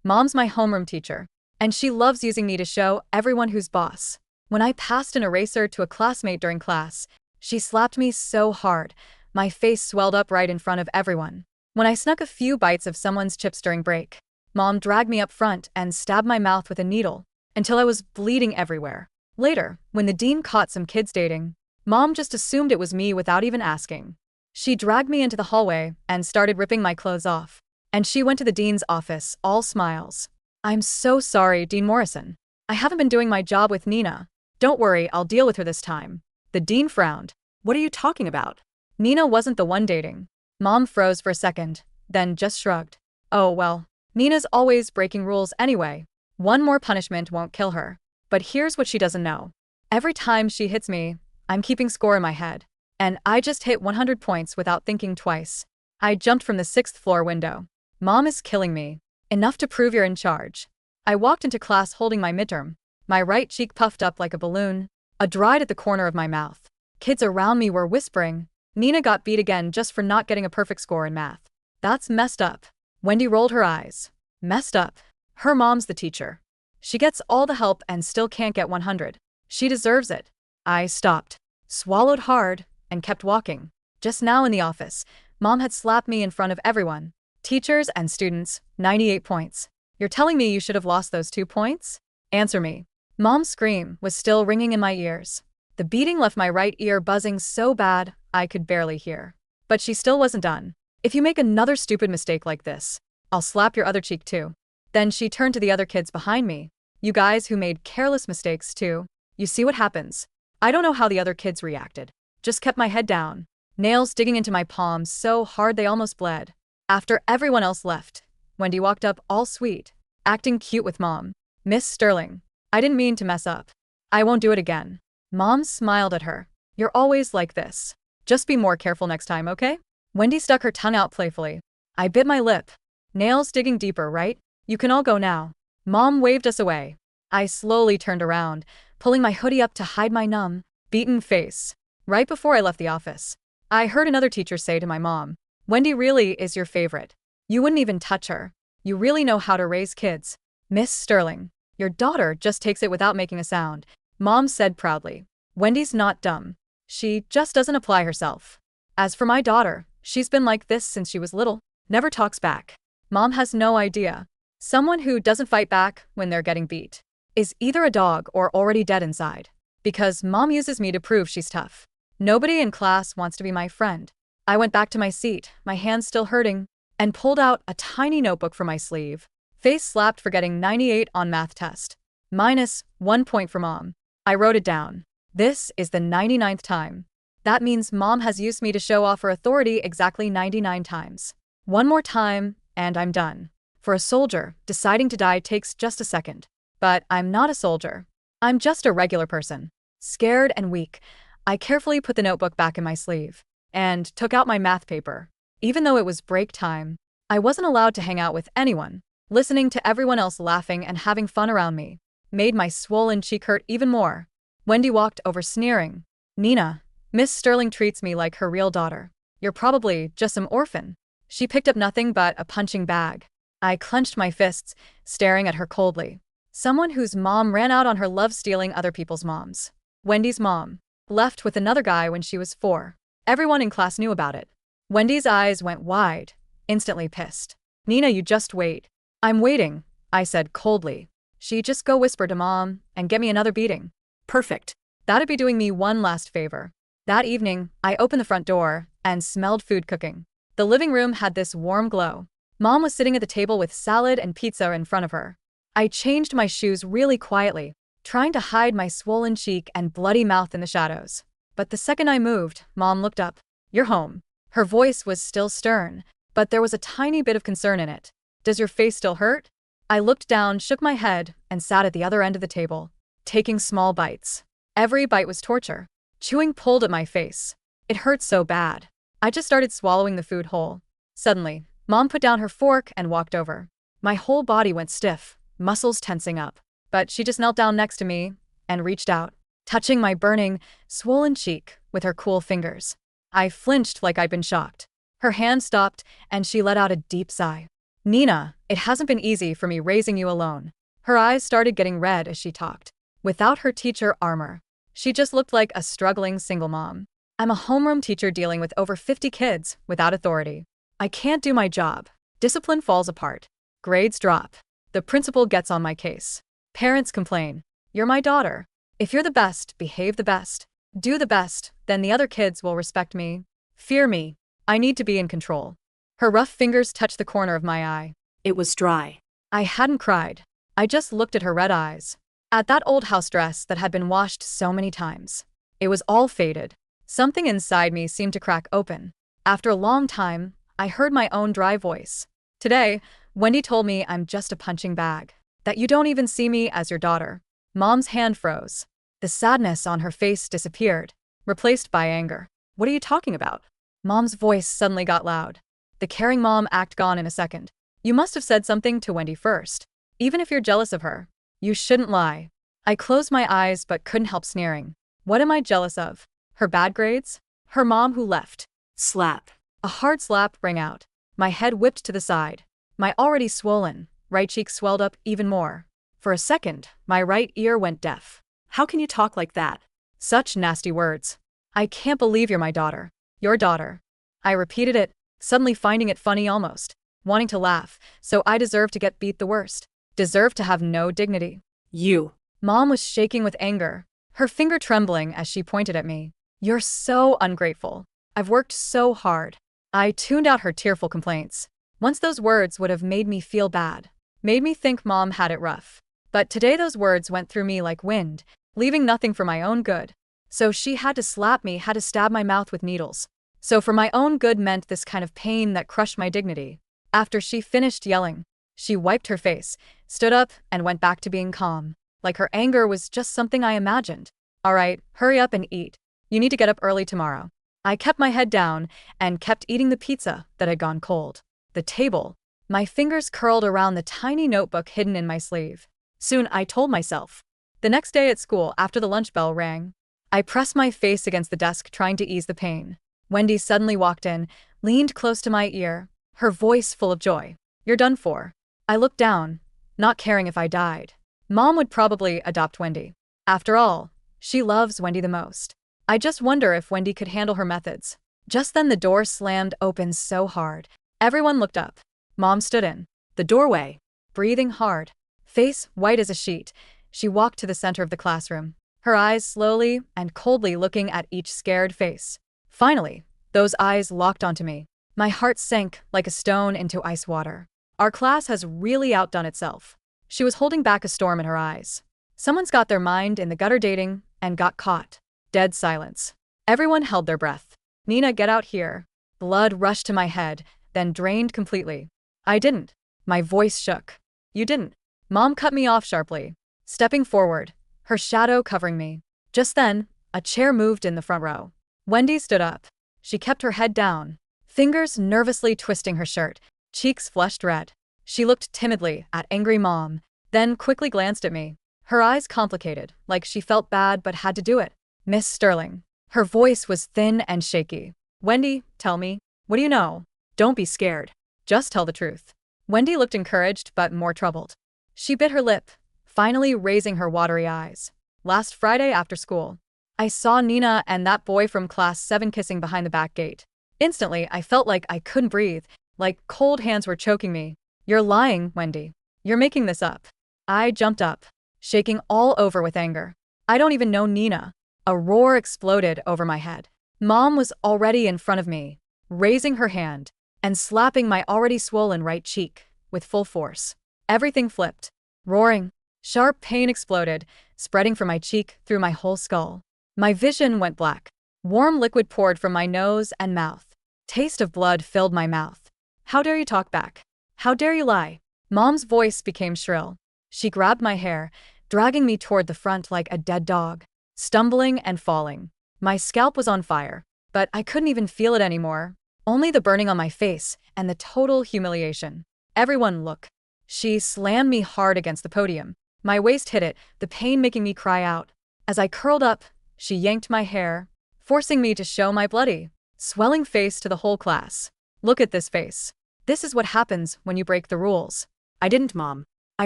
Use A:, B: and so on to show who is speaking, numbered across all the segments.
A: Mom's my homeroom teacher, and she loves using me to show everyone who's boss. When I passed an eraser to a classmate during class, she slapped me so hard, my face swelled up right in front of everyone. When I snuck a few bites of someone's chips during break, Mom dragged me up front and stabbed my mouth with a needle until I was bleeding everywhere. Later, when the dean caught some kids dating, Mom just assumed it was me without even asking. She dragged me into the hallway and started ripping my clothes off. And she went to the dean's office, all smiles. "I'm so sorry, Dean Morrison. I haven't been doing my job with Nina. Don't worry, I'll deal with her this time." The dean frowned. "What are you talking about? Nina wasn't the one dating." Mom froze for a second, then just shrugged. "Oh, well, Nina's always breaking rules anyway. One more punishment won't kill her. But here's what she doesn't know. Every time she hits me, I'm keeping score in my head. And I just hit 100 points without thinking twice. I jumped from the 6th floor window. Mom is killing me. Enough to prove you're in charge." I walked into class holding my midterm, my right cheek puffed up like a balloon, a dried at the corner of my mouth. Kids around me were whispering, "Nina got beat again just for not getting a perfect score in math. That's messed up." Wendy rolled her eyes. "Messed up? Her mom's the teacher. She gets all the help and still can't get 100. She deserves it." I stopped, swallowed hard, and kept walking. Just now in the office, Mom had slapped me in front of everyone. Teachers and students, 98 points. "You're telling me you should have lost those 2 points? Answer me." Mom's scream was still ringing in my ears. The beating left my right ear buzzing so bad I could barely hear. But she still wasn't done. "If you make another stupid mistake like this, I'll slap your other cheek too." Then she turned to the other kids behind me. "You guys who made careless mistakes too, you see what happens." I don't know how the other kids reacted. Just kept my head down, nails digging into my palms so hard they almost bled. After everyone else left, Wendy walked up all sweet, acting cute with Mom. "Miss Sterling, I didn't mean to mess up. I won't do it again." Mom smiled at her. "You're always like this. Just be more careful next time, okay?" Wendy stuck her tongue out playfully. I bit my lip. Nails digging deeper, right? "You can all go now." Mom waved us away. I slowly turned around, pulling my hoodie up to hide my numb, beaten face. Right before I left the office, I heard another teacher say to my mom, "Wendy really is your favorite. You wouldn't even touch her. You really know how to raise kids. Miss Sterling, your daughter just takes it without making a sound." Mom said proudly. "Wendy's not dumb. She just doesn't apply herself. As for my daughter, she's been like this since she was little. Never talks back. Mom has no idea. Someone who doesn't fight back when they're getting beat is either a dog or already dead inside. Because Mom uses me to prove she's tough. Nobody in class wants to be my friend." I went back to my seat, my hands still hurting, and pulled out a tiny notebook from my sleeve. Face slapped for getting 98 on math test. -1 point for Mom. I wrote it down. This is the 99th time. That means Mom has used me to show off her authority exactly 99 times. One more time, and I'm done. For a soldier, deciding to die takes just a second. But I'm not a soldier. I'm just a regular person. Scared and weak, I carefully put the notebook back in my sleeve and took out my math paper. Even though it was break time, I wasn't allowed to hang out with anyone. Listening to everyone else laughing and having fun around me made my swollen cheek hurt even more. Wendy walked over sneering. "Nina, Miss Sterling treats me like her real daughter. You're probably just some orphan." She picked up nothing but a punching bag. I clenched my fists, staring at her coldly. Someone whose mom ran out on her love stealing other people's moms. Wendy's mom left with another guy when she was 4. Everyone in class knew about it. Wendy's eyes went wide, instantly pissed. "Nina, you just wait." "I'm waiting," I said coldly. "She just go whisper to Mom and get me another beating." "Perfect. That'd be doing me one last favor." That evening, I opened the front door and smelled food cooking. The living room had this warm glow. Mom was sitting at the table with salad and pizza in front of her. I changed my shoes really quietly, trying to hide my swollen cheek and bloody mouth in the shadows. But the second I moved, Mom looked up. "You're home." Her voice was still stern, but there was a tiny bit of concern in it. "Does your face still hurt?" I looked down, shook my head, and sat at the other end of the table, taking small bites. Every bite was torture. Chewing pulled at my face. It hurt so bad. I just started swallowing the food whole. Suddenly, Mom put down her fork and walked over. My whole body went stiff, muscles tensing up. But she just knelt down next to me and reached out, touching my burning, swollen cheek with her cool fingers. I flinched like I'd been shocked. Her hand stopped, and she let out a deep sigh. Nina, it hasn't been easy for me raising you alone. Her eyes started getting red as she talked. Without her teacher armor, she just looked like a struggling single mom. I'm a homeroom teacher dealing with over 50 kids without authority. I can't do my job. Discipline falls apart. Grades drop. The principal gets on my case. Parents complain. You're my daughter. If you're the best, behave the best. Do the best, then the other kids will respect me. Fear me. I need to be in control. Her rough fingers touched the corner of my eye.
B: It was dry.
A: I hadn't cried. I just looked at her red eyes. At that old house dress that had been washed so many times. It was all faded. Something inside me seemed to crack open. After a long time, I heard my own dry voice. Today, Wendy told me I'm just a punching bag. That you don't even see me as your daughter. Mom's hand froze. The sadness on her face disappeared, replaced by anger. What are you talking about? Mom's voice suddenly got loud. The caring mom act gone in a second. You must have said something to Wendy first. Even if you're jealous of her, you shouldn't lie. I closed my eyes but couldn't help sneering. What am I jealous of? Her bad grades? Her mom who left?
B: Slap.
A: A hard slap rang out. My head whipped to the side. My already swollen right cheek swelled up even more. For a second, my right ear went deaf.
B: How can you talk like that?
A: Such nasty words. I can't believe you're my daughter. Your daughter. I repeated it, suddenly finding it funny almost. Wanting to laugh, so I deserve to get beat the worst. Deserve to have no dignity.
B: You.
A: Mom was shaking with anger, her finger trembling as she pointed at me. You're so ungrateful. I've worked so hard. I tuned out her tearful complaints. Once those words would have made me feel bad. Made me think Mom had it rough. But today those words went through me like wind, leaving nothing for my own good. So she had to slap me, had to stab my mouth with needles. So for my own good meant this kind of pain that crushed my dignity. After she finished yelling, she wiped her face, stood up, and went back to being calm. Like her anger was just something I imagined. All right, hurry up and eat. You need to get up early tomorrow. I kept my head down and kept eating the pizza that had gone cold. The table. My fingers curled around the tiny notebook hidden in my sleeve. Soon, I told myself. The next day at school, after the lunch bell rang, I pressed my face against the desk trying to ease the pain. Wendy suddenly walked in, leaned close to my ear, her voice full of joy. You're done for. I looked down, not caring if I died. Mom would probably adopt Wendy. After all, she loves Wendy the most. I just wonder if Wendy could handle her methods. Just then the door slammed open so hard. Everyone looked up. Mom stood in the doorway, breathing hard, face white as a sheet. She walked to the center of the classroom, her eyes slowly and coldly looking at each scared face. Finally, those eyes locked onto me. My heart sank like a stone into ice water. Our class has really outdone itself. She was holding back a storm in her eyes. Someone's got their mind in the gutter dating and got caught. Dead silence. Everyone held their breath. Nina, get out here. Blood rushed to my head, then drained completely. I didn't. My voice shook. You didn't. Mom cut me off sharply, stepping forward, her shadow covering me. Just then, a chair moved in the front row. Wendy stood up. She kept her head down, fingers nervously twisting her shirt, cheeks flushed red. She looked timidly at angry Mom, then quickly glanced at me. Her eyes complicated, like she felt bad but had to do it. Miss Sterling. Her voice was thin and shaky. Wendy, tell me. What do you know? Don't be scared. Just tell the truth. Wendy looked encouraged but more troubled. She bit her lip, finally raising her watery eyes. Last Friday after school, I saw Nina and that boy from class 7 kissing behind the back gate. Instantly, I felt like I couldn't breathe, like cold hands were choking me. You're lying, Wendy. You're making this up. I jumped up, shaking all over with anger. I don't even know Nina. A roar exploded over my head. Mom was already in front of me, raising her hand and slapping my already swollen right cheek with full force. Everything flipped. Roaring. Sharp pain exploded, spreading from my cheek through my whole skull. My vision went black. Warm liquid poured from my nose and mouth. Taste of blood filled my mouth. How dare you talk back? How dare you lie? Mom's voice became shrill. She grabbed my hair, dragging me toward the front like a dead dog. Stumbling and falling. My scalp was on fire, but I couldn't even feel it anymore. Only the burning on my face and the total humiliation. Everyone look. She slammed me hard against the podium. My waist hit it, the pain making me cry out. As I curled up, she yanked my hair, forcing me to show my bloody, swelling face to the whole class. Look at this face. This is what happens when you break the rules.
B: I didn't, Mom.
A: I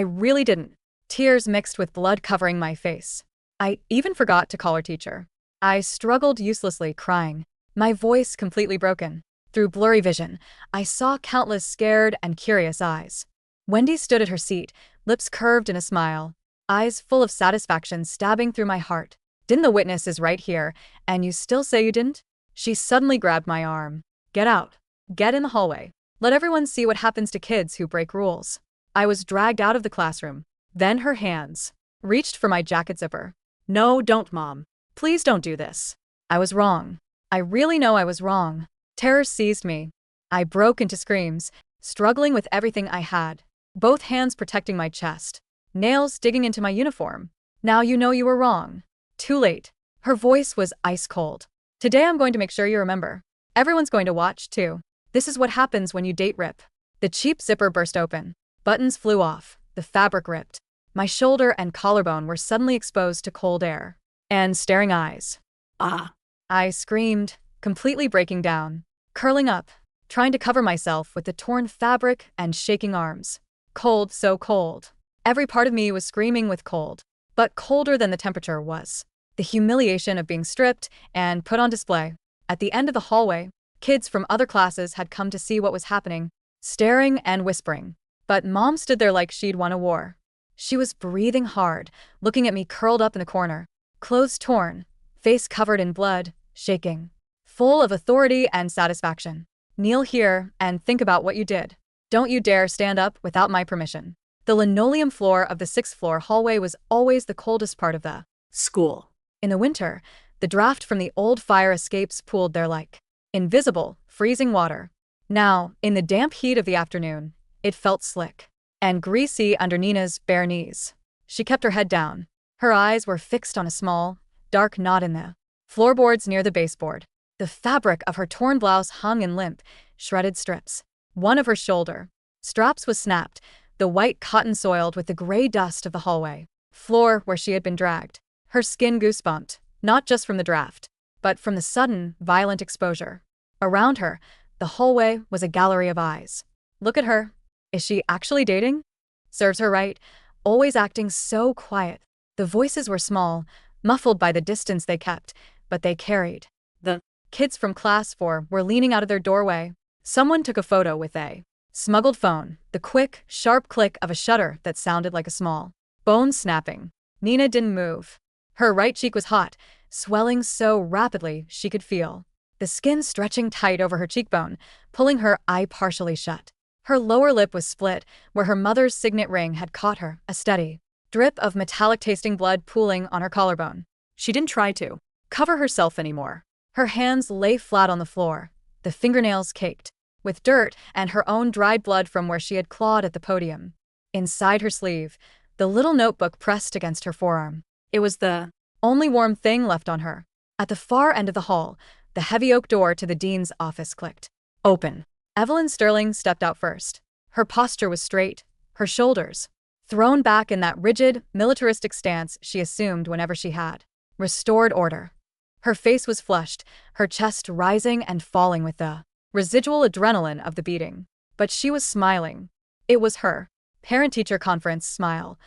A: really didn't. Tears mixed with blood covering my face. I even forgot to call her teacher. I struggled uselessly, crying, my voice completely broken. Through blurry vision, I saw countless scared and curious eyes. Wendy stood at her seat, lips curved in a smile, eyes full of satisfaction stabbing through my heart. Didn't the witness is right here, and you still say you didn't? She suddenly grabbed my arm. Get out. Get in the hallway. Let everyone see what happens to kids who break rules. I was dragged out of the classroom. Then her hands reached for my jacket zipper.
B: No, don't, Mom.
A: Please don't do this. I was wrong. I really know I was wrong. Terror seized me. I broke into screams, struggling with everything I had, both hands protecting my chest, nails digging into my uniform. Now you know you were wrong. Too late. Her voice was ice cold. Today I'm going to make sure you remember. Everyone's going to watch, too. This is what happens when you date rip. The cheap zipper burst open. Buttons flew off. The fabric ripped. My shoulder and collarbone were suddenly exposed to cold air and staring eyes.
B: Ah.
A: I screamed, completely breaking down, curling up, trying to cover myself with the torn fabric and shaking arms. Cold, so cold. Every part of me was screaming with cold, but colder than the temperature was. The humiliation of being stripped and put on display. At the end of the hallway, kids from other classes had come to see what was happening, staring and whispering. But Mom stood there like she'd won a war. She was breathing hard, looking at me curled up in the corner, clothes torn, face covered in blood, shaking, full of authority and satisfaction. Kneel here and think about what you did. Don't you dare stand up without my permission. The linoleum floor of the 6th floor hallway was always the coldest part of the
B: school.
A: In the winter, the draft from the old fire escapes pooled there like invisible, freezing water. Now, in the damp heat of the afternoon, it felt slick and greasy under Nina's bare knees. She kept her head down. Her eyes were fixed on a small, dark knot in the floorboards near the baseboard. The fabric of her torn blouse hung in limp, shredded strips. One of her shoulder straps was snapped, the white cotton soiled with the gray dust of the hallway floor where she had been dragged. Her skin goosebumped, not just from the draft, but from the sudden, violent exposure. Around her, the hallway was a gallery of eyes. Look at her. Is she actually dating? Serves her right, always acting so quiet. The voices were small, muffled by the distance they kept, but they carried.
B: The
A: kids from class 4 were leaning out of their doorway. Someone took a photo with a smuggled phone, the quick, sharp click of a shutter that sounded like a small bone snapping. Nina didn't move. Her right cheek was hot, swelling so rapidly she could feel the skin stretching tight over her cheekbone, pulling her eye partially shut. Her lower lip was split, where her mother's signet ring had caught her, a steady drip of metallic-tasting blood pooling on her collarbone.
B: She didn't try to
A: cover herself anymore. Her hands lay flat on the floor, the fingernails caked with dirt and her own dried blood from where she had clawed at the podium. Inside her sleeve, the little notebook pressed against her forearm. It was the only warm thing left on her. At the far end of the hall, the heavy oak door to the dean's office clicked open. Evelyn Sterling stepped out first. Her posture was straight, her shoulders thrown back in that rigid, militaristic stance she assumed whenever she had restored order. Her face was flushed, her chest rising and falling with the residual adrenaline of the beating. But she was smiling. It was her parent-teacher conference smile,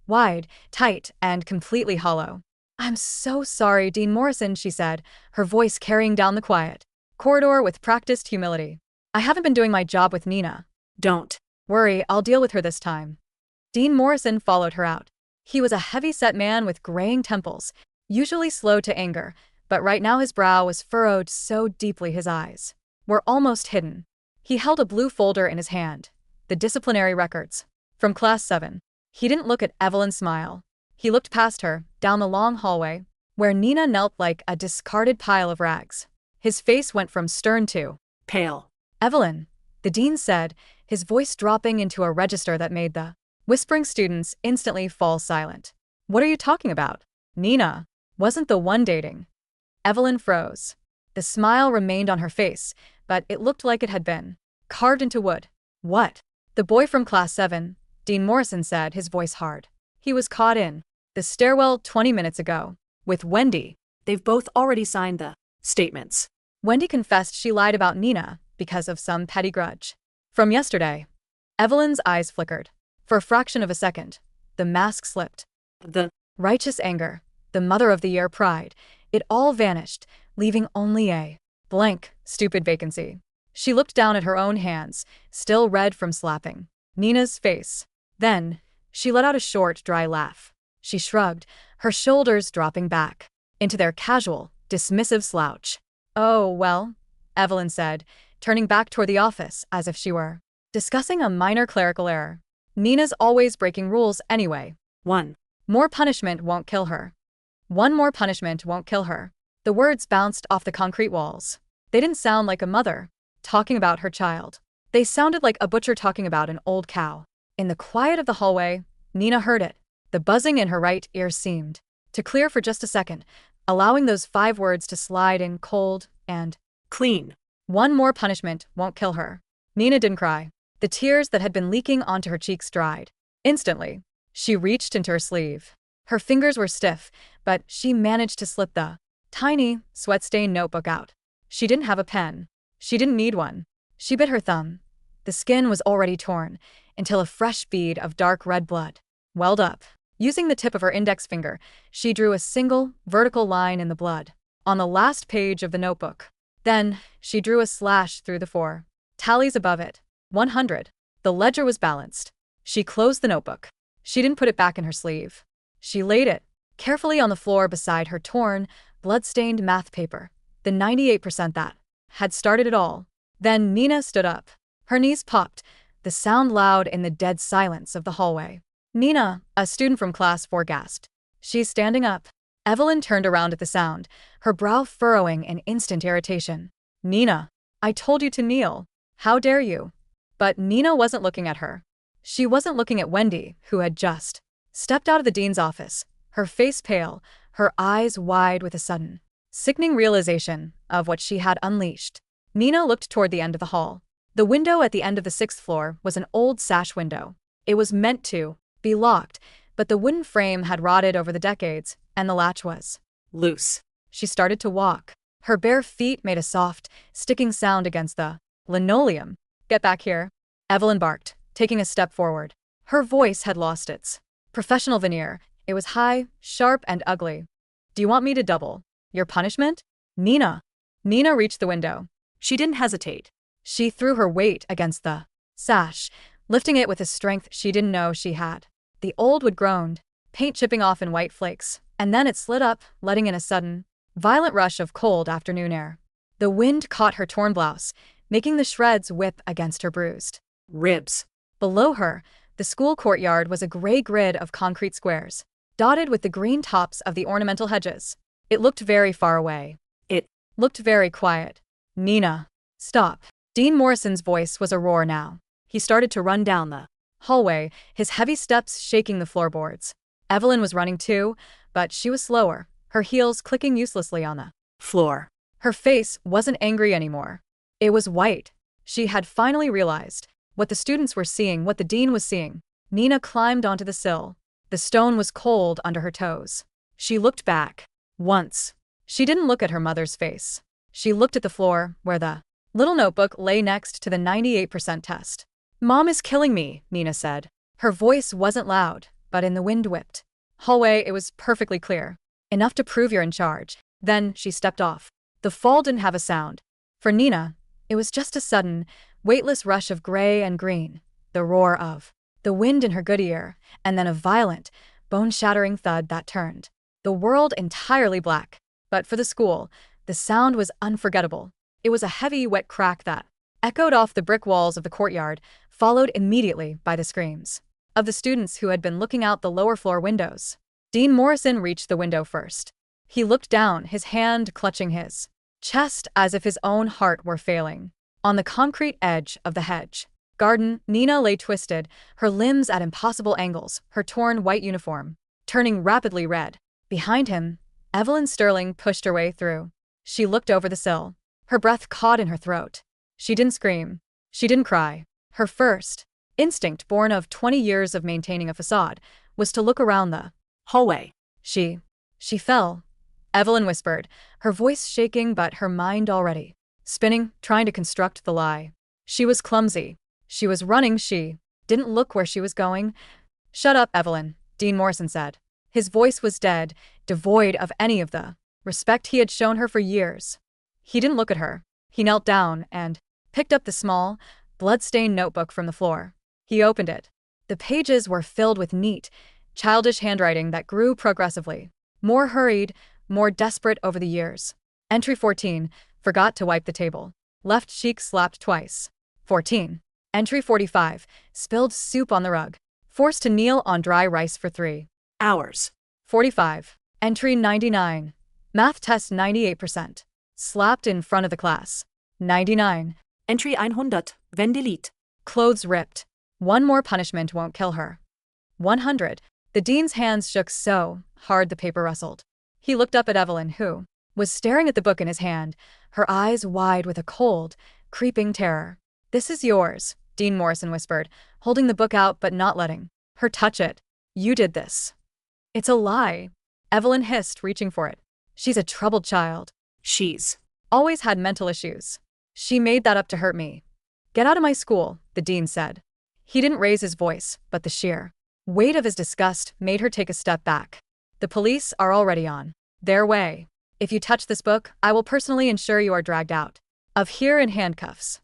A: wide, tight, and completely hollow. "I'm so sorry, Dean Morrison," she said, her voice carrying down the quiet corridor with practiced humility. "I haven't been doing my job with Nina."
B: Don't
A: worry, I'll deal with her this time." Dean Morrison followed her out. He was a heavy-set man with graying temples, usually slow to anger, but right now his brow was furrowed so deeply his eyes were almost hidden. He held a blue folder in his hand, the disciplinary records from Class 7. He didn't look at Evelyn smile. He looked past her, down the long hallway, where Nina knelt like a discarded pile of rags. His face went from stern to
B: pale.
A: "Evelyn," the dean said, his voice dropping into a register that made the whispering students instantly fall silent. "What are you talking about? Nina wasn't the one dating." Evelyn froze. The smile remained on her face, but it looked like it had been carved into wood. "What?" "The boy from Class 7, Dean Morrison said, his voice hard. "He was caught in the stairwell 20 minutes ago with Wendy."
B: They've both already signed the statements.
A: Wendy confessed she lied about Nina because of some petty grudge. From yesterday. Evelyn's eyes flickered. For a fraction of a second, the mask slipped.
B: The
A: Righteous anger, the mother of the year pride, it all vanished, leaving only a blank, stupid vacancy. She looked down at her own hands, still red from slapping Nina's face. Then, she let out a short, dry laugh. She shrugged, her shoulders dropping back into their casual, dismissive slouch. "Oh, well," Evelyn said, turning back toward the office as if she were discussing a minor clerical error. "Nina's always breaking rules anyway.
B: one.
A: More punishment won't kill her. One more punishment won't kill her." The words bounced off the concrete walls. They didn't sound like a mother talking about her child. They sounded like a butcher talking about an old cow. In the quiet of the hallway, Nina heard it. The buzzing in her right ear seemed to clear for just a second, allowing those 5 words to slide in cold and
B: Clean.
A: one more punishment won't kill her. Nina didn't cry. The tears that had been leaking onto her cheeks dried. Instantly, she reached into her sleeve. Her fingers were stiff, but she managed to slip the tiny, sweat-stained notebook out. She didn't have a pen. She didn't need one. She bit her thumb. The skin was already torn, until a fresh bead of dark red blood welled up. Using the tip of her index finger, she drew a single, vertical line in the blood on the last page of the notebook. Then, she drew a slash through the 4 tallies above it. 100. The ledger was balanced. She closed the notebook. She didn't put it back in her sleeve. She laid it carefully on the floor beside her torn, blood-stained math paper, the 98% that had started it all. Then Nina stood up. Her knees popped, the sound loud in the dead silence of the hallway. "Nina," a student from class 4 gasped. "She's standing up." Evelyn turned around at the sound, her brow furrowing in instant irritation. "Nina, I told you to kneel. How dare you?" But Nina wasn't looking at her. She wasn't looking at Wendy, who had just stepped out of the dean's office, her face pale, her eyes wide with a sudden, sickening realization of what she had unleashed. Nina looked toward the end of the hall. The window at the end of the 6th floor was an old sash window. It was meant to be locked, but the wooden frame had rotted over the decades, and the latch was
B: Loose.
A: She started to walk. Her bare feet made a soft, sticking sound against the linoleum. "Get back here," Evelyn barked, taking a step forward. Her voice had lost its professional veneer. It was high, sharp, and ugly. "Do you want me to double your punishment?" Nina reached the window.
B: She didn't hesitate.
A: She threw her weight against the sash, lifting it with a strength she didn't know she had. The old wood groaned, paint chipping off in white flakes, and then it slid up, letting in a sudden, violent rush of cold afternoon air. The wind caught her torn blouse, making the shreds whip against her bruised
B: Ribs.
A: Below her, the school courtyard was a gray grid of concrete squares, dotted with the green tops of the ornamental hedges. It looked very far away.
B: It
A: looked very quiet. "Nina, stop." Dean Morrison's voice was a roar now. He started to run down the hallway, his heavy steps shaking the floorboards. Evelyn was running too, but she was slower, her heels clicking uselessly on the
B: floor.
A: Her face wasn't angry anymore. It was white. She had finally realized what the students were seeing, what the dean was seeing. Nina climbed onto the sill. The stone was cold under her toes. She looked back. Once. She didn't look at her mother's face. She looked at the floor, where the little notebook lay next to the 98% test. "Mom is killing me," Nina said. Her voice wasn't loud, but in the wind-whipped hallway it was perfectly clear. "Enough to prove you're in charge." Then she stepped off. The fall didn't have a sound. For Nina, it was just a sudden, weightless rush of gray and green, the roar of the wind in her good ear, and then a violent, bone-shattering thud that turned the world entirely black. But for the school, the sound was unforgettable. It was a heavy, wet crack that echoed off the brick walls of the courtyard, followed immediately by the screams of the students who had been looking out the lower floor windows. Dean Morrison reached the window first. He looked down, his hand clutching his chest as if his own heart were failing. On the concrete edge of the hedge garden, Nina lay twisted, her limbs at impossible angles, her torn white uniform turning rapidly red. Behind him, Evelyn Sterling pushed her way through. She looked over the sill. Her breath caught in her throat. She didn't scream. She didn't cry. Her first instinct, born of 20 years of maintaining a facade, was to look around the
B: hallway.
A: She fell. Evelyn whispered, her voice shaking but her mind already spinning, trying to construct the lie. She was clumsy. She was running, she didn't look where she was going. Shut up, Evelyn, Dean Morrison said. His voice was dead, devoid of any of the respect he had shown her for years. He didn't look at her. He knelt down and picked up the small, blood-stained notebook from the floor. He opened it. The pages were filled with neat, childish handwriting that grew progressively, more hurried, more desperate over the years. Entry 14, forgot to wipe the table. Left cheek slapped twice. 14. Entry 45, spilled soup on the rug. Forced to kneel on dry rice for 3
B: hours.
A: 45. Entry 99. Math test 98%. Slapped in front of the class. 99.
B: Entry 100, wenn delete.
A: Clothes ripped. One more punishment won't kill her. 100. The dean's hands shook so hard the paper rustled. He looked up at Evelyn, who was staring at the book in his hand, her eyes wide with a cold, creeping terror. This is yours, Dean Morrison whispered, holding the book out but not letting her touch it. You did this. It's a lie, Evelyn hissed, reaching for it. She's a troubled child.
B: She's
A: always had mental issues. She made that up to hurt me. Get out of my school, the dean said. He didn't raise his voice, but the sheer weight of his disgust made her take a step back. The police are already on their way. If you touch this book, I will personally ensure you are dragged out of here in handcuffs.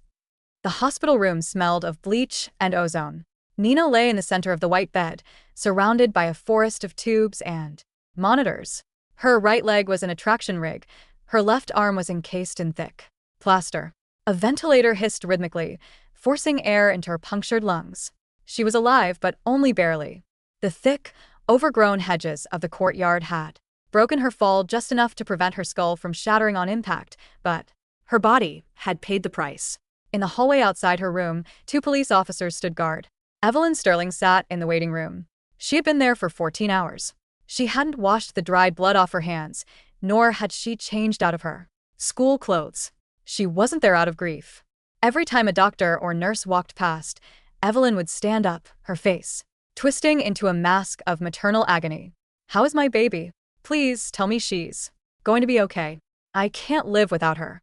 A: The hospital room smelled of bleach and ozone. Nina lay in the center of the white bed, surrounded by a forest of tubes and monitors. Her right leg was an attraction rig. Her left arm was encased in thick plaster. A ventilator hissed rhythmically, forcing air into her punctured lungs. She was alive, but only barely. The thick, overgrown hedges of the courtyard had broken her fall just enough to prevent her skull from shattering on impact, but
B: her body had paid the price.
A: In the hallway outside her room, 2 police officers stood guard. Evelyn Sterling sat in the waiting room. She had been there for 14 hours. She hadn't washed the dried blood off her hands, nor had she changed out of her school clothes. She wasn't there out of grief. Every time a doctor or nurse walked past, Evelyn would stand up, her face twisting into a mask of maternal agony. How is my baby? Please tell me she's going to be okay. I can't live without her.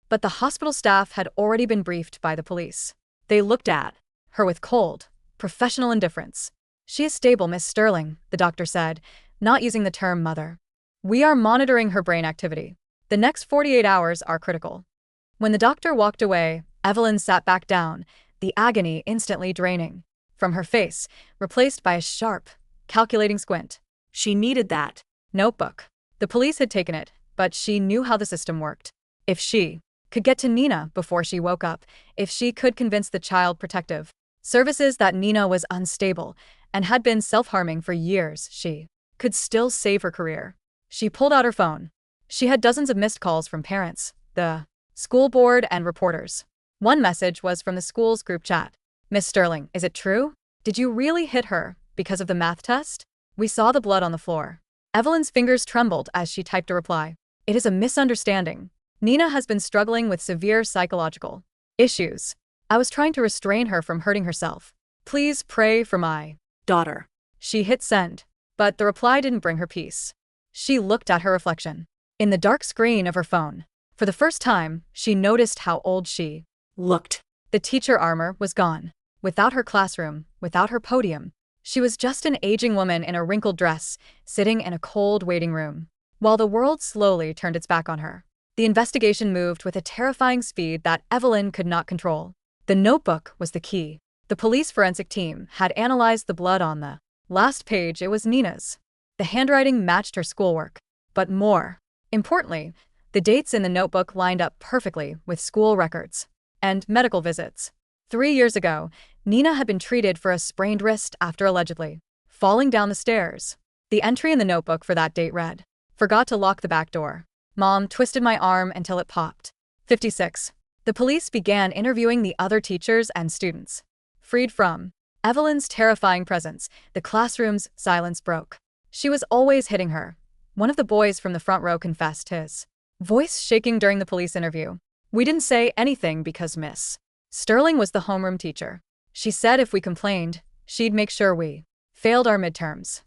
A: But the hospital staff had already been briefed by the police. They looked at her with cold, professional indifference. She is stable, Miss Sterling, the doctor said, not using the term mother. We are monitoring her brain activity. The next 48 hours are critical. When the doctor walked away, Evelyn sat back down, the agony instantly draining from her face, replaced by a sharp, calculating squint.
B: She needed that
A: notebook. The police had taken it, but she knew how the system worked. If she could get to Nina before she woke up, if she could convince the child protective services that Nina was unstable and had been self-harming for years, she could still save her career. She pulled out her phone. She had dozens of missed calls from parents, the school board, and reporters. One message was from the school's group chat. Miss Sterling, is it true? Did you really hit her because of the math test? We saw the blood on the floor. Evelyn's fingers trembled as she typed a reply. It is a misunderstanding. Nina has been struggling with severe psychological issues. I was trying to restrain her from hurting herself. Please pray for my
B: daughter.
A: She hit send, but the reply didn't bring her peace. She looked at her reflection in the dark screen of her phone. For the first time, she noticed how old she
B: looked.
A: The teacher armor was gone. Without her classroom, without her podium, she was just an aging woman in a wrinkled dress, sitting in a cold waiting room. While the world slowly turned its back on her, the investigation moved with a terrifying speed that Evelyn could not control. The notebook was the key. The police forensic team had analyzed the blood on the last page. It was Nina's. The handwriting matched her schoolwork. But more importantly, the dates in the notebook lined up perfectly with school records and medical visits. 3 years ago, Nina had been treated for a sprained wrist after allegedly falling down the stairs. The entry in the notebook for that date read, "Forgot to lock the back door. Mom twisted my arm until it popped." 56. The police began interviewing the other teachers and students. Freed from Evelyn's terrifying presence, the classroom's silence broke. She was always hitting her. One of the boys from the front row confessed, his voice shaking during the police interview. We didn't say anything because Miss Sterling was the homeroom teacher. She said if we complained, she'd make sure we failed our midterms.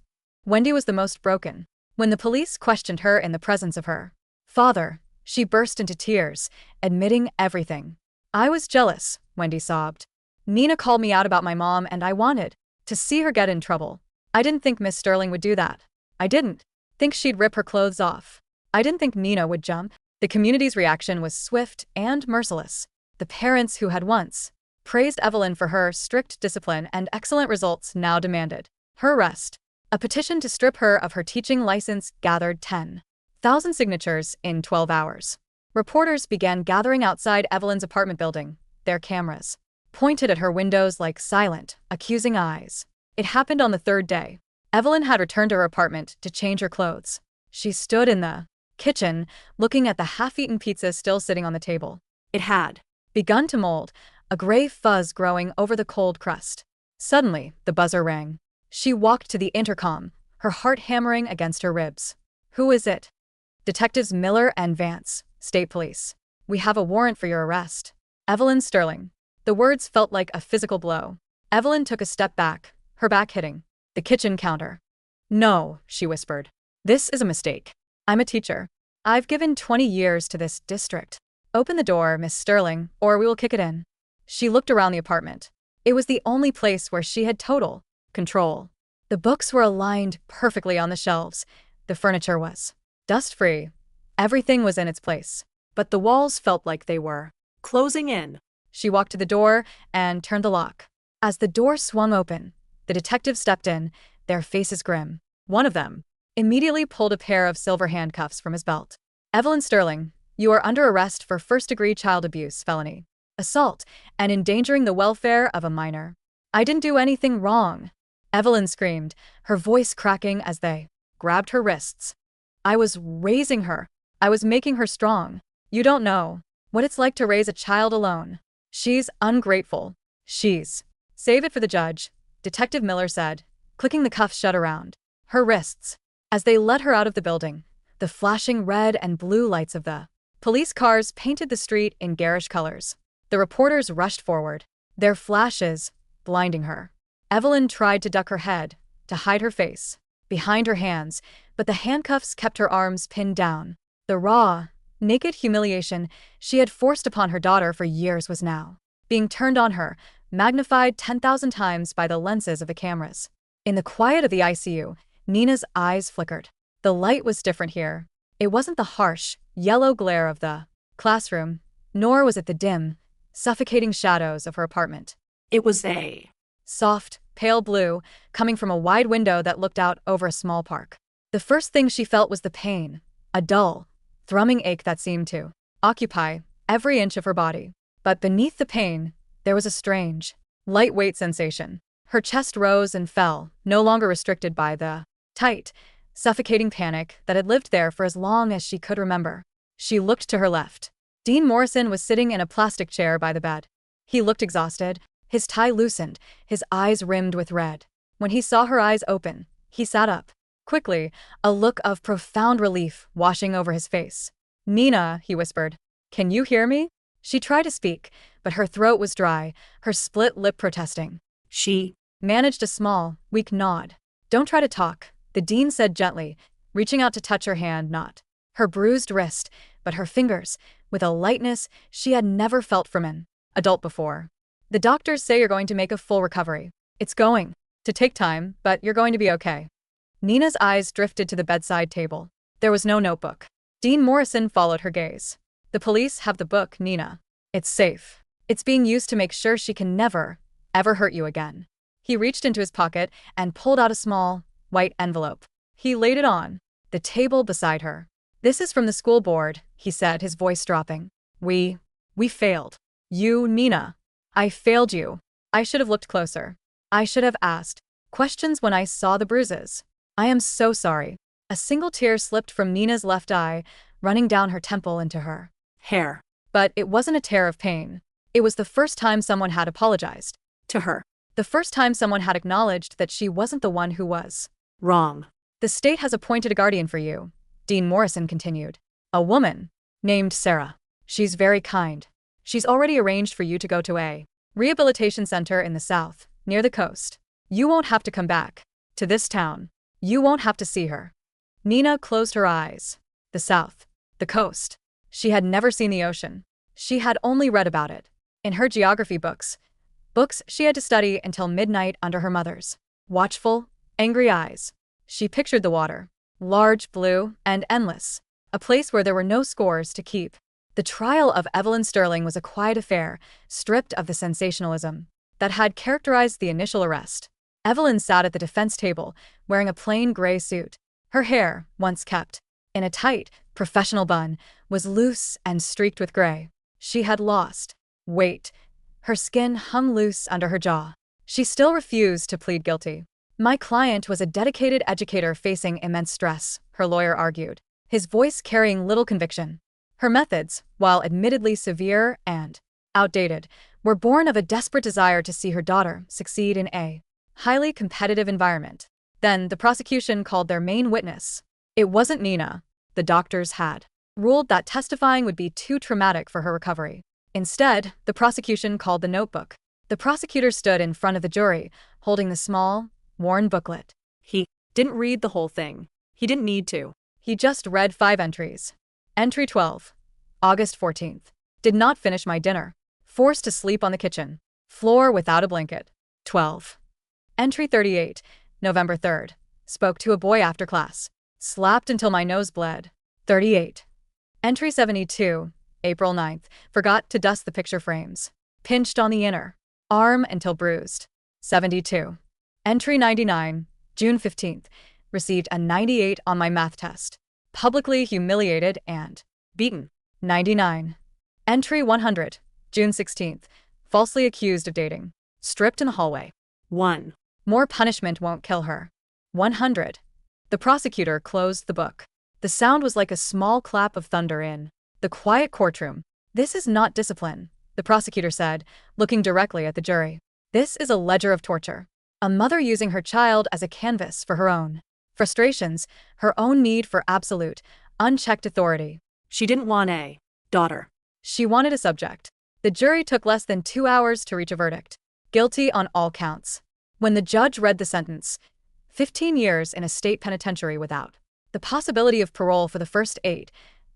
A: Wendy was the most broken. When the police questioned her in the presence of her father, she burst into tears, admitting everything. I was jealous, Wendy sobbed. Nina called me out about my mom and I wanted to see her get in trouble. I didn't think Miss Sterling would do that. I didn't think she'd rip her clothes off. I didn't think Nina would jump. The community's reaction was swift and merciless. The parents who had once praised Evelyn for her strict discipline and excellent results now demanded her arrest. A petition to strip her of her teaching license gathered 10,000 signatures in 12 hours. Reporters began gathering outside Evelyn's apartment building, their cameras pointed at her windows like silent, accusing eyes. It happened on the third day. Evelyn had returned to her apartment to change her clothes. She stood in the kitchen, looking at the half-eaten pizza still sitting on the table.
B: It had
A: Begun to mold, a gray fuzz growing over the cold crust. Suddenly, the buzzer rang. She walked to the intercom, her heart hammering against her ribs. Who is it? Detectives Miller and Vance, State Police. We have a warrant for your arrest. Evelyn Sterling. The words felt like a physical blow. Evelyn took a step back, her back hitting the kitchen counter. No, she whispered. This is a mistake. I'm a teacher. I've given 20 years to this district. Open the door, Miss Sterling, or we will kick it in. She looked around the apartment. It was the only place where she had total control. The books were aligned perfectly on the shelves. The furniture was dust-free. Everything was in its place. But the walls felt like they were
B: closing in.
A: She walked to the door and turned the lock. As the door swung open, the detectives stepped in, their faces grim. One of them immediately pulled a pair of silver handcuffs from his belt. Evelyn Sterling, you are under arrest for first-degree child abuse felony, assault, and endangering the welfare of a minor. I didn't do anything wrong. Evelyn screamed, her voice cracking as they grabbed her wrists. I was raising her. I was making her strong. You don't know what it's like to raise a child alone. She's ungrateful. Save it for the judge, Detective Miller said, clicking the cuffs shut around her wrists. As they led her out of the building, the flashing red and blue lights of the police cars painted the street in garish colors. The reporters rushed forward, their flashes blinding her. Evelyn tried to duck her head, to hide her face behind her hands, but the handcuffs kept her arms pinned down. The raw, naked humiliation she had forced upon her daughter for years was now being turned on her, magnified 10,000 times by the lenses of the cameras. In the quiet of the ICU, Nina's eyes flickered. The light was different here. It wasn't the harsh, yellow glare of the classroom, nor was it the dim, suffocating shadows of her apartment.
B: It was a
A: soft, pale blue, coming from a wide window that looked out over a small park. The first thing she felt was the pain, a dull, thrumming ache that seemed to occupy every inch of her body. But beneath the pain, there was a strange, lightweight sensation. Her chest rose and fell, no longer restricted by the tight, suffocating panic that had lived there for as long as she could remember. She looked to her left. Dean Morrison was sitting in a plastic chair by the bed. He looked exhausted, his tie loosened, his eyes rimmed with red. When he saw her eyes open, he sat up. Quickly, a look of profound relief washing over his face. Nina, he whispered. Can you hear me? She tried to speak, but her throat was dry, her split lip protesting.
B: She
A: managed a small, weak nod. Don't try to talk, the dean said gently, reaching out to touch her hand, not her bruised wrist, but her fingers, with a lightness she had never felt from an adult before. The doctors say you're going to make a full recovery. It's going to take time, but you're going to be okay. Nina's eyes drifted to the bedside table. There was no notebook. Dean Morrison followed her gaze. The police have the book, Nina. It's safe. It's being used to make sure she can never, ever hurt you again. He reached into his pocket and pulled out a small, white envelope. He laid it on the table beside her. This is from the school board, he said, his voice dropping. We failed. You, Nina. I failed you. I should have looked closer. I should have asked questions when I saw the bruises. I am so sorry. A single tear slipped from Nina's left eye, running down her temple into her
B: hair.
A: But it wasn't a tear of pain. It was the first time someone had apologized
B: To her.
A: the first time someone had acknowledged that she wasn't the one who was
B: Wrong.
A: The state has appointed a guardian for you, Dean Morrison continued. A woman named Sarah. She's very kind. She's already arranged for you to go to a rehabilitation center in the south, near the coast. You won't have to come back to this town. You won't have to see her. Nina closed her eyes. The south. The coast. She had never seen the ocean. She had only read about it in her geography books. Books she had to study until midnight under her mother's watchful, angry eyes. She pictured the water, large, blue, and endless, a place where there were no scores to keep. The trial of Evelyn Sterling was a quiet affair, stripped of the sensationalism that had characterized the initial arrest. Evelyn sat at the defense table, wearing a plain gray suit. Her hair, once kept in a tight, professional bun, was loose and streaked with gray. She had lost weight. Her skin hung loose under her jaw. She still refused to plead guilty. My client was a dedicated educator facing immense stress, her lawyer argued, his voice carrying little conviction. Her methods, while admittedly severe and outdated, were born of a desperate desire to see her daughter succeed in a highly competitive environment. Then the prosecution called their main witness. It wasn't Nina. The doctors had ruled that testifying would be too traumatic for her recovery. Instead, the prosecution called the notebook. The prosecutor stood in front of the jury, holding the small, worn booklet.
B: He didn't read the whole thing. He didn't need to.
A: He just read 5 entries. Entry 12. August 14th. Did not finish my dinner. Forced to sleep on the kitchen floor without a blanket. 12. Entry 38. November 3rd. Spoke to a boy after class. Slapped until my nose bled. 38. Entry 72. April 9th. Forgot to dust the picture frames. Pinched on the inner arm until bruised. 72. Entry 99. June 15th. Received a 98 on my math test. Publicly humiliated and beaten. 99. Entry 100. June 16th. Falsely accused of dating. Stripped in the hallway.
B: 1.
A: More punishment won't kill her. 100. The prosecutor closed the book. The sound was like a small clap of thunder in the quiet courtroom. This is not discipline, the prosecutor said, looking directly at the jury. This is a ledger of torture. A mother using her child as a canvas for her own frustrations, her own need for absolute, unchecked authority.
B: She didn't want a daughter.
A: She wanted a subject. The jury took less than 2 hours to reach a verdict. Guilty on all counts. When the judge read the sentence, 15 years in a state penitentiary without the possibility of parole for the first 8,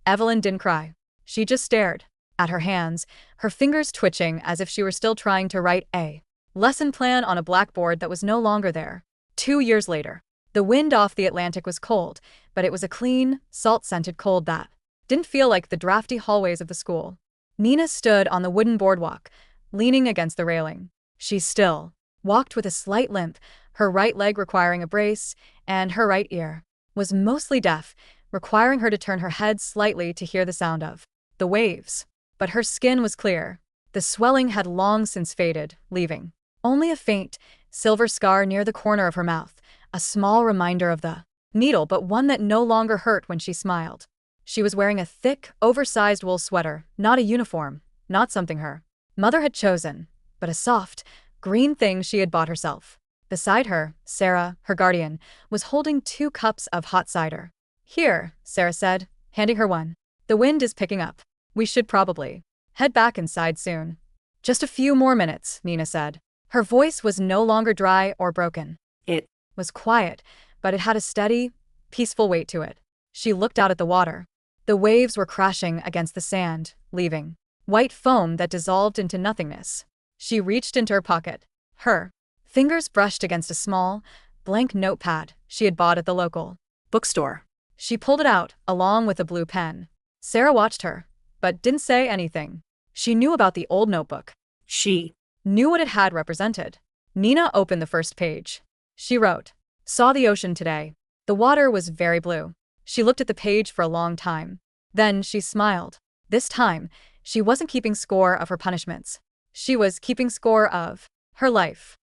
A: Evelyn didn't cry. She just stared at her hands, her fingers twitching as if she were still trying to write a lesson plan on a blackboard that was no longer there. 2 years later, the wind off the Atlantic was cold, but it was a clean, salt-scented cold that didn't feel like the drafty hallways of the school. Nina stood on the wooden boardwalk, leaning against the railing. She still walked with a slight limp, her right leg requiring a brace, and her right ear was mostly deaf, requiring her to turn her head slightly to hear the sound of the waves. But her skin was clear. The swelling had long since faded, leaving only a faint, silver scar near the corner of her mouth, a small reminder of the needle, but one that no longer hurt when she smiled. She was wearing a thick, oversized wool sweater, not a uniform, not something her mother had chosen, but a soft, green thing she had bought herself. Beside her, Sarah, her guardian, was holding 2 cups of hot cider. Here, Sarah said, handing her one. The wind is picking up. We should probably head back inside soon. Just a few more minutes, Nina said. Her voice was no longer dry or broken.
B: It
A: was quiet, but it had a steady, peaceful weight to it. She looked out at the water. The waves were crashing against the sand, leaving white foam that dissolved into nothingness. She reached into her pocket. Her fingers brushed against a small, blank notepad she had bought at the local
B: bookstore.
A: She pulled it out, along with a blue pen. Sarah watched her, but didn't say anything. She knew about the old notebook.
B: She
A: knew what it had represented. Nina opened the first page. She wrote, "Saw the ocean today. The water was very blue." She looked at the page for a long time. Then she smiled. This time, she wasn't keeping score of her punishments. She was keeping score of her life.